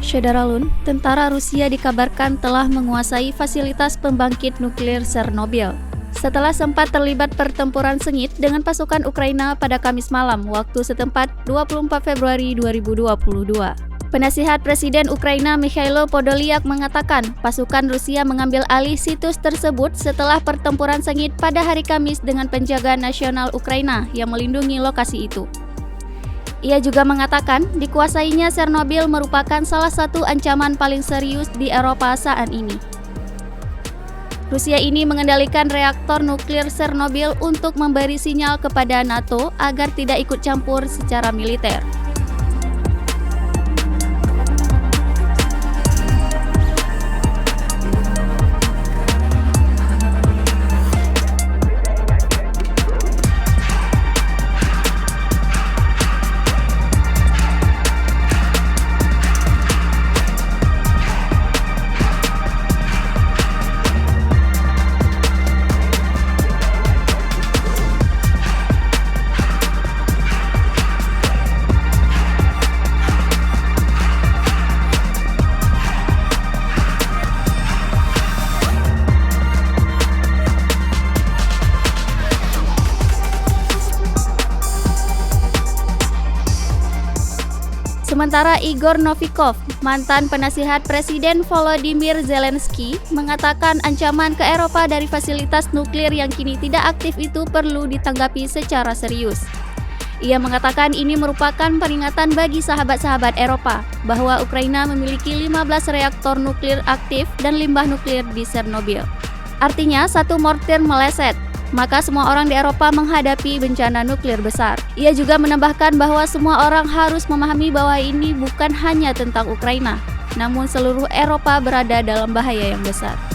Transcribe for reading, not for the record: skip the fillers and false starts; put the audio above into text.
Syederalun, tentara Rusia dikabarkan telah menguasai fasilitas pembangkit nuklir Chernobyl setelah sempat terlibat pertempuran sengit dengan pasukan Ukraina pada Kamis malam waktu setempat 24 Februari 2022. Penasihat Presiden Ukraina Mikhailo Podolyak mengatakan pasukan Rusia mengambil alih situs tersebut setelah pertempuran sengit pada hari Kamis dengan penjaga nasional Ukraina yang melindungi lokasi itu. Ia juga mengatakan dikuasainya Chernobyl merupakan salah satu ancaman paling serius di Eropa saat ini. Rusia ini mengendalikan reaktor nuklir Chernobyl untuk memberi sinyal kepada NATO agar tidak ikut campur secara militer. Sementara Igor Novikov, mantan penasihat Presiden Volodymyr Zelensky, mengatakan ancaman ke Eropa dari fasilitas nuklir yang kini tidak aktif itu perlu ditanggapi secara serius. Ia mengatakan ini merupakan peringatan bagi sahabat-sahabat Eropa bahwa Ukraina memiliki 15 reaktor nuklir aktif dan limbah nuklir di Chernobyl. Artinya, satu mortir meleset, maka semua orang di Eropa menghadapi bencana nuklir besar. Ia juga menambahkan bahwa semua orang harus memahami bahwa ini bukan hanya tentang Ukraina, namun seluruh Eropa berada dalam bahaya yang besar.